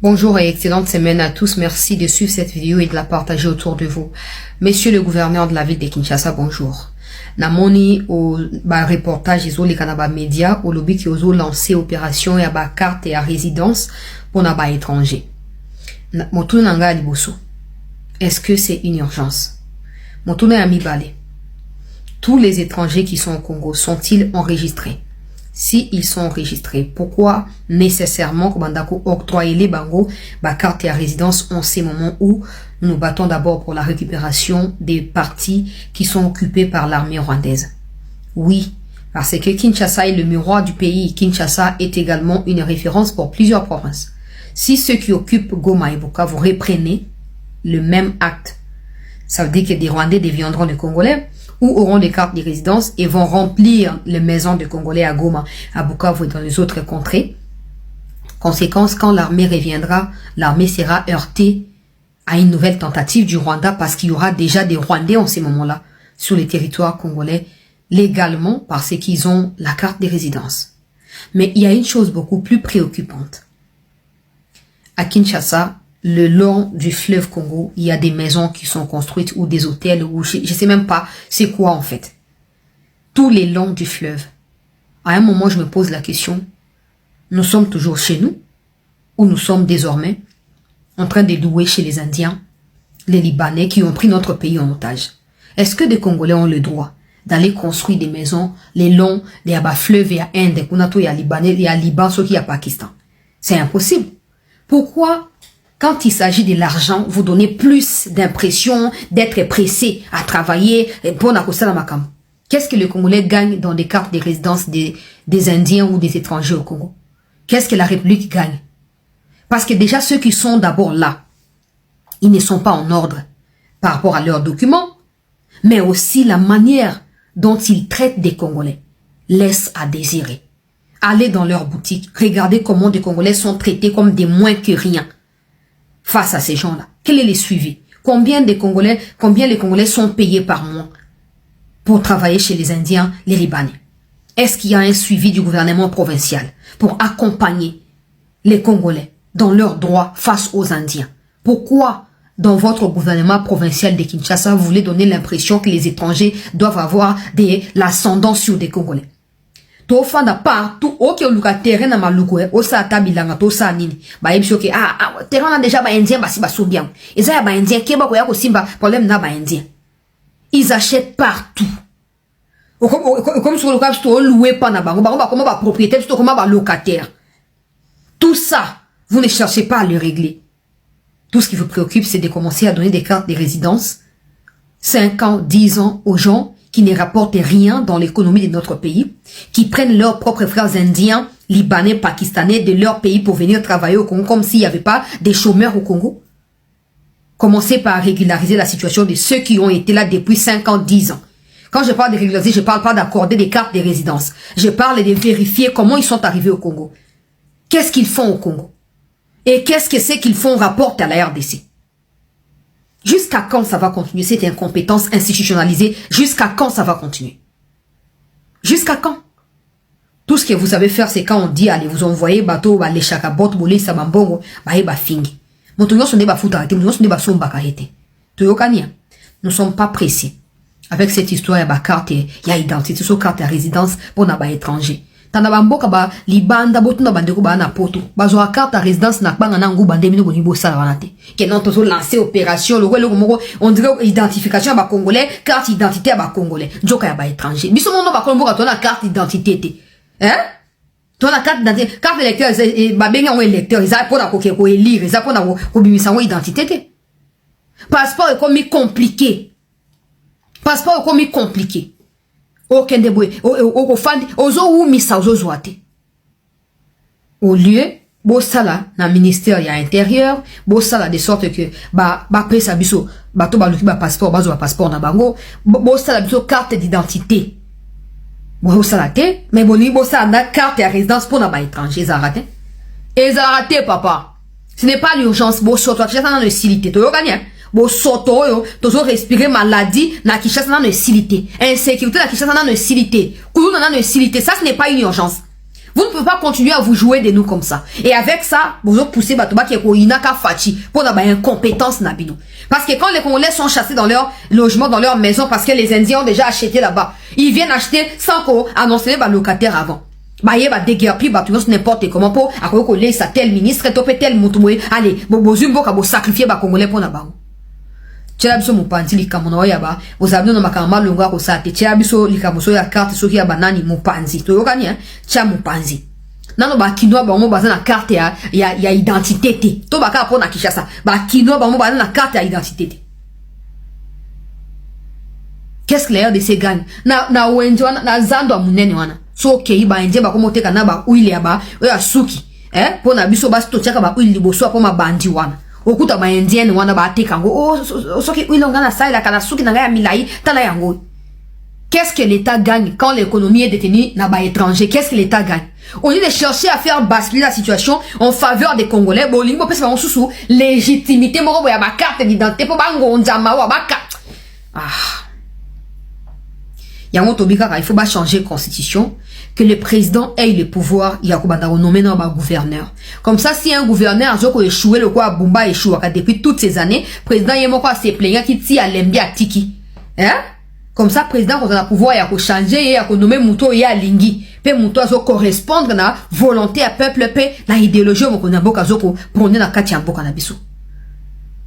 Bonjour et excellente semaine à tous. Merci de suivre cette vidéo et de la partager autour de vous. Monsieur le gouverneur de la ville de Kinshasa, bonjour. Namoni au reportage iso les Kanaba Média au lobby qui oso lancer opération et à carte et à résidence pour naba étranger. Motu nanga liboso. Est-ce que c'est une urgence? Motu na amibale. Tous les étrangers qui sont au Congo sont-ils enregistrés? Si ils sont enregistrés, pourquoi nécessairement Kobandako octroyer les bango carte et résidence en ces moments où nous nous battons d'abord pour la récupération des parties qui sont occupées par l'armée rwandaise? Oui, parce que Kinshasa est le miroir du pays. Kinshasa est également une référence pour plusieurs provinces. Si ceux qui occupent Goma et Bukavu vous reprenez le même acte, ça veut dire que des Rwandais deviendront des Congolais ou auront des cartes de résidence et vont remplir les maisons de Congolais à Goma, à Bukavu et dans les autres contrées. Conséquence, quand l'armée reviendra, l'armée sera heurtée à une nouvelle tentative du Rwanda parce qu'il y aura déjà des Rwandais en ces moments-là sur les territoires congolais légalement parce qu'ils ont la carte de résidence. Mais il y a une chose beaucoup plus préoccupante. À Kinshasa, le long du fleuve Congo, il y a des maisons qui sont construites ou des hôtels ou je sais même pas c'est quoi en fait. Tous les longs du fleuve. À un moment, je me pose la question, nous sommes toujours chez nous ou nous sommes désormais en train de louer chez les Indiens, les Libanais qui ont pris notre pays en otage? Est-ce que des Congolais ont le droit d'aller construire des maisons les longs des fleuves et à Inde, il y a Libanais, il y a Liban, ceux qui y a Pakistan? C'est impossible. Pourquoi quand il s'agit de l'argent, vous donnez plus d'impression d'être pressé à travailler pour la Makam? Qu'est-ce que le Congolais gagne dans des cartes de résidence des Indiens ou des étrangers au Congo? Qu'est-ce que la République gagne? Parce que déjà ceux qui sont d'abord là, ils ne sont pas en ordre par rapport à leurs documents, mais aussi la manière dont ils traitent des Congolais laisse à désirer. Allez dans leur boutique, regardez comment des Congolais sont traités comme des moins que rien. Face à ces gens-là, quel est le suivi? Combien les Congolais sont payés par mois pour travailler chez les Indiens, les Libanais? Est-ce qu'il y a un suivi du gouvernement provincial pour accompagner les Congolais dans leurs droits face aux Indiens? Pourquoi dans votre gouvernement provincial de Kinshasa, vous voulez donner l'impression que les étrangers doivent avoir l'ascendant sur des Congolais? Tofanda partout ok luka terrain na maluko osa tabilanga to sa nini ba yebisho ke terrain na déjà ba indien basi basobia eza ya ba indien keba ko ya ko simba problème na ba indien. Ils achètent partout. Comme sur le cas to louer pas na bango ba comment ba propriétaire to comment ba locataire. Tout ça, vous ne cherchez pas à le régler. Tout ce qui vous préoccupe, c'est de commencer à donner des cartes de résidence 5 ans, 10 ans aux gens qui ne rapportent rien dans l'économie de notre pays, qui prennent leurs propres frères indiens, libanais, pakistanais de leur pays pour venir travailler au Congo comme s'il n'y avait pas des chômeurs au Congo. Commencez par régulariser la situation de ceux qui ont été là depuis 5 ans, 10 ans. Quand je parle de régulariser, je ne parle pas d'accorder des cartes de résidence. Je parle de vérifier comment ils sont arrivés au Congo. Qu'est-ce qu'ils font au Congo? Et qu'est-ce que c'est qu'ils font rapporte à la RDC? Jusqu'à quand ça va continuer cette incompétence institutionnalisée? Jusqu'à quand ça va continuer? Jusqu'à quand? Tout ce que vous savez faire, c'est quand on dit allez vous envoyer bateau, les chakabot, bolé, sabambongo, fingi. Nous sommes pas pressés. Avec cette histoire, il y a carte, il y a identité, sur carte à résidence pour les étrangers. Tanabamboka ba libanda botuna bandeko ba na poto bazo carte à résidence na banga nangu bande mino bonibo sala wanate que non tozo lancer opération le moko on dirait identification ba congolais carte identité ba congolais njoka ya ba étranger biso mono ba kolomboka to na carte identité te to na carte d'identité carte électeur ba benga on électeur ils a pour na ko élire ils a pour na ko bimisa on identité te passeport est comme compliqué passeport est comme compliqué. Aucun débrouille. Au lieu, bossala na ministère ya intérieur, bossala de sorte que presa biso bato baluki ba passeport bazo ba passeport na bango, bossala biso carte d'identité. Bossala te, mais boni bossala na carte de résidence pour na ba étranger ça raté. Et ça raté papa. Ce n'est pas l'urgence, bosso tu as dans le silité, to gagner. Bo soto yo tozo respirer maladie na Kinshasa na no silité insécurité na Kinshasa na no silité kulu na no silité ça ce n'est pas une urgence Vous ne pouvez pas continuer à vous jouer de nous comme ça. Et avec ça, vous avez poussé Batoba qui est pour Inaka Fachi pour avoir incompétence Nabino. Parce que quand les Congolais sont chassés dans leur logement, dans leur maison, parce que les Indiens ont déjà acheté là-bas, ils viennent acheter sans qu'on annonce les locataires avant. Bah, il va déguerpir, bah, tu vois, n'importe comment pour, à quoi coller ça, tel ministre, topé tel moutoué, allez, bozumbo, kabo sacrifier, bah, Congolais pour Nabao. Tchelabiso Mupanzi, likamono yaba, vous avez no makamba longa ko sate, tchelabiso likamoso ya carte, soki ya banani Mupanzi, to yokani, tcha Mupanzi. Nano ba kinoa ba mo baza na carte ya identité te. To baka po na Kinshasa, ba kinoa ba mo baza na carte ya identité te. Qu'est-ce que l'air de ces gangs? Na wenjo na zando amunene wana. So kei ba enje ba komo teka na ba uile ya ba, oya suki. Po na biso ba sto tchaka ba uile liboso po ma bandi wana. Okuta ba indienne wana ba teka ngo. Oh, soki uile ngana sa ila kana suki na ya milai tala yango. Qu'est-ce que l'État gagne quand l'économie est détenue dans les étrangers? Qu'est-ce que l'État gagne? Au lieu de chercher à faire basculer la situation en faveur des Congolais, bon, l'Ingo peut se faire sous légitimité, mon ma carte d'identité pour bango ndjama wa baka. Yango tobika il faut pas changer la constitution, que le président ait le pouvoir, il y a quoi nommer un gouverneur. Comme ça, si un gouverneur a échoué le quoi Bumba échoué depuis toutes ces années, président il y a quoi se plaignant qui tire à l'embi à tiki. Hein? Comme ça, président, quand on a pouvoir, il y a changer, il y a nommer Mouto et à Lingi. Pe Mouto a correspondre à volonté à peuple, pe na idéologie, on a boka zoko, prôner na kati ya boka na biso.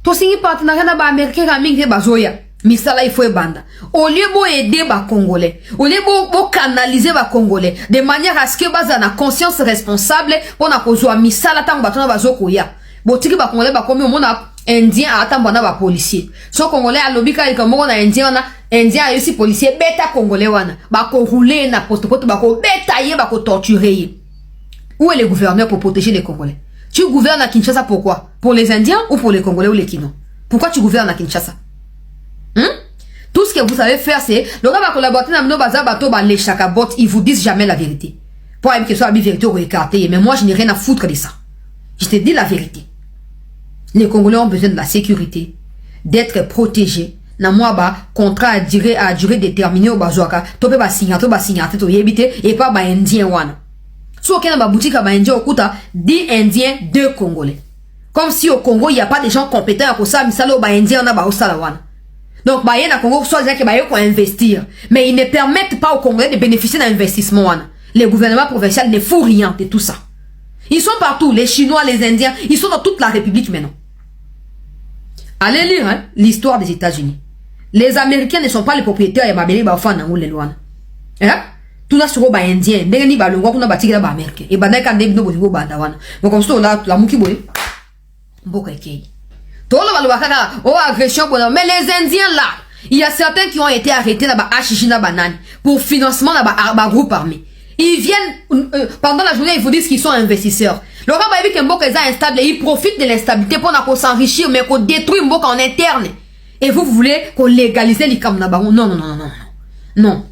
To singi partenariat na ba américain raming de bazoya. Misala il faut banda. Au lieu bo aider ba Congolais, au lieu bo canaliser ba Congolais, de manière à ce que baza na conscience responsable, pour na kozwa misala tango batona bazoko ya. Bo tiki ba Congolais ba komi au monde Indien a atambona ba policier. So Congolais a lobika il comme on a Indien on a Indien a aussi policier bêta Congolais wana. Ba ko rouler na poste ba ko bêta ye ba ko torturer. Où est le gouverneur pour protéger les Congolais? Tu gouvernes à Kinshasa pourquoi? Pour les Indiens ou pour les Congolais ou les Kino? Pourquoi tu gouvernes à Kinshasa? Tout ce que vous savez faire c'est le gars va collaborer na mino baza bato ba les chakabot, ils vous disent jamais la vérité. Pour même que soit la vérité ou écarté, mais moi je n'ai rien à foutre de ça. Je te dis la vérité. Les Congolais ont besoin de la sécurité, d'être protégés. Na moi ba contrat à durée déterminée au bazoaka, topé ba signater to yebite et pas ba indien wana. So kena ba boutique ba indien okuta 10 indiens 2 Congolais. Comme si au Congo il y a pas de gens compétents à ça misalo ba indien na ba osala wana. Donc ba yena Congo soit dire que ba yo ko investir, mais ils ne permettent pas aux Congolais de bénéficier d'un investissement wana. Le gouvernement provincial ne fout rien de tout ça. Ils sont partout, les Chinois, les Indiens, ils sont dans toute la République maintenant. Allez lire hein, l'histoire des États-Unis. Les Américains ne sont pas les propriétaires de Mabeli Bafan dans les lois. Hein? Tout ça sur les Indiens. N'engani ba longwa kuna batikira ba Américains. Et banda ka ndebino bozibo banda wana. Donc comme ça là la muki boy. Mboka ekei. Tout le balwa kaka oh agression bona. Mais les Indiens là, il y a certains qui ont été arrêtés na ba Achichi na banane pour financement na ba groupe armé. Ils viennent pendant la journée, ils vous disent qu'ils sont investisseurs. Le gars va dire que Mboka est instable et ils profitent de l'instabilité pour s'enrichir mais qu'on détruit Mboka en interne. Et vous voulez qu'on légalise les Kamnabaron? Non, non, non, non, non. Non.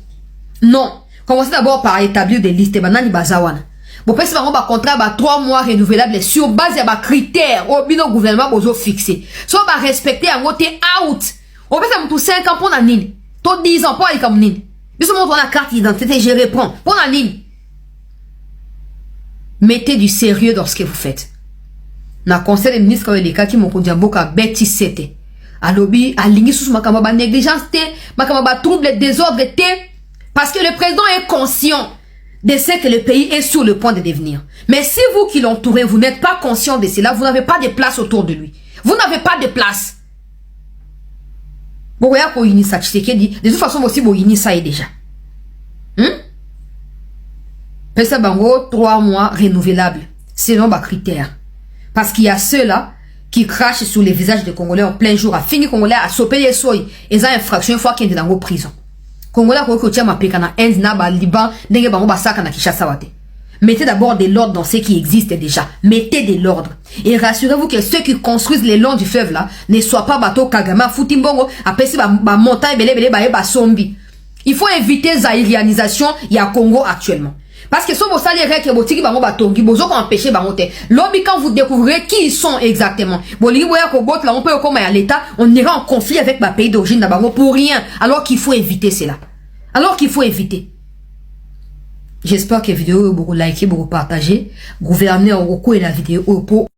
Non. Commencez d'abord par établir des listes. Banani bazawana. Bon, parce que on va contrat 3 mois renouvelables sur base de critères au bino gouvernement bozo fixé. Soit va respecter un vote out. On peut faire tout 5 ans pour la nine. Tout 10 ans pour aller comme nine. Je vous montre la carte d'identité, je réponds. Pour la ligne. Mettez du sérieux dans ce que vous faites. Na conseil des ministres comme les cas qui m'ont conduit à Mboka bêtis c'était. À lobby, à ligne sous ma négligence, ma trouble, désordre, parce que le président est conscient de ce que le pays est sur le point de devenir. Mais si vous qui l'entourez, vous n'êtes pas conscient de cela, vous n'avez pas de place autour de lui. Vous n'avez pas de place. Bon, de toute façon, aussi, vous ça est déjà. Pesa bango 3 mois renouvelables, selon ma critère. Parce qu'il y a ceux-là qui crachent sur les visages des Congolais en plein jour, à finir Congolais à soper les soins, et ça infraction une fois qu'ils sont dans vos prisons. Congolais qui tient ma pécana, Inde, Naba, Liban, Nenge Bango Basaka, na Kinshasa Wate. Mettez d'abord de l'ordre dans ce qui existe déjà. Mettez de l'ordre. Et rassurez-vous que ceux qui construisent les longs du fleuve là, ne soient pas bateau Kagama, Futimbongo, après si ba montagne, belé, ba sombi. Il faut éviter zaïrianisation, il y a Congo actuellement. Parce que si vous savez que vous avez un batongi, vous avez empêché de lobby quand vous découvrirez qui ils sont exactement. On peut comme à l'État, on ira en conflit avec le pays d'origine pour rien. Alors qu'il faut éviter cela. Alors qu'il faut éviter. J'espère que la vidéo est beaucoup likée, beaucoup partagée. Gouverneur, beaucoup et la vidéo pour